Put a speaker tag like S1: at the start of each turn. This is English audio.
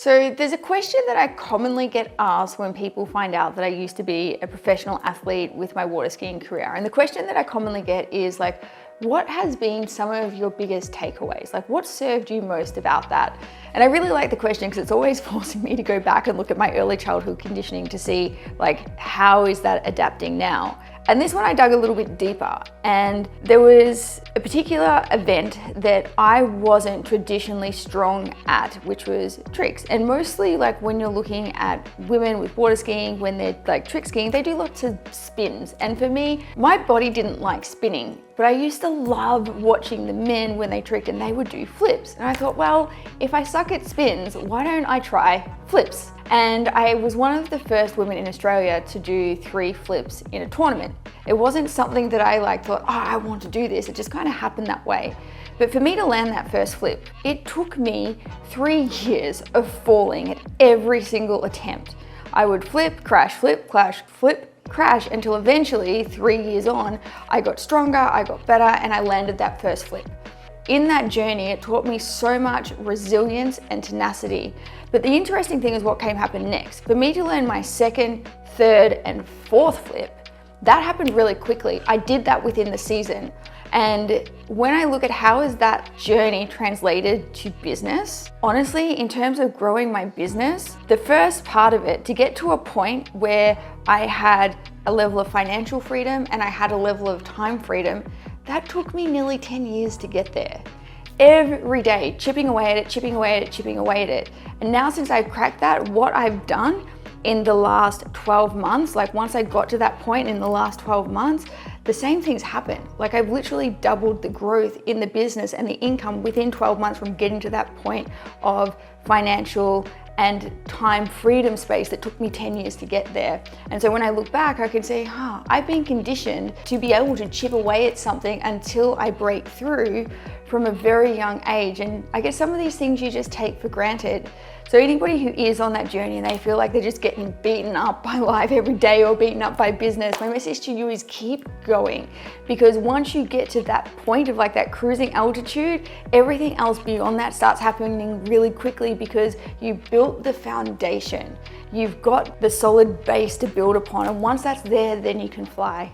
S1: So there's a question that I commonly get asked when people find out that I used to be a professional athlete with my water skiing career. And the question that I commonly get is like, what has been some of your biggest takeaways? Like, what served you most about that? And I really like the question because it's always forcing me to go back and look at my early childhood conditioning to see like, how is that adapting now? And this one I dug a little bit deeper, and there was a particular event that I wasn't traditionally strong at, which was tricks. And mostly like when you're looking at women with water skiing, when they're like trick skiing, they do lots of spins. And for me, my body didn't like spinning, but I used to love watching the men when they tricked and they would do flips. And I thought, well, if I suck at spins, why don't I try flips? And I was one of the first women in Australia to do 3 flips in a tournament. It wasn't something that I thought, oh, I want to do this. It just kind of happened that way. But for me to land that first flip, it took me 3 years of falling at every single attempt. I would flip, crash, flip, crash, until eventually 3 years on, I got stronger, I got better, and I landed that first flip. In that journey, it taught me so much resilience and tenacity. But the interesting thing is what happened next. For me to learn my second, third, and fourth flip, that happened really quickly. I did that within the season. And when I look at how is that journey translated to business, honestly, in terms of growing my business, the first part of it, to get to a point where I had a level of financial freedom and I had a level of time freedom, that took me nearly 10 years to get there. Every day, chipping away at it, chipping away at it, chipping away at it. And now since I've cracked that, what I've done in the last 12 months, like once I got to that point in the last 12 months, the same things happened. Like I've literally doubled the growth in the business and the income within 12 months from getting to that point of financial and time freedom space that took me 10 years to get there. And so when I look back, I can say, I've been conditioned to be able to chip away at something until I break through from a very young age. And I guess some of these things you just take for granted. So anybody who is on that journey and they feel like they're just getting beaten up by life every day or beaten up by business, my message to you is keep going. Because once you get to that point of like that cruising altitude, everything else beyond that starts happening really quickly because you built the foundation. You've got the solid base to build upon. And once that's there, then you can fly.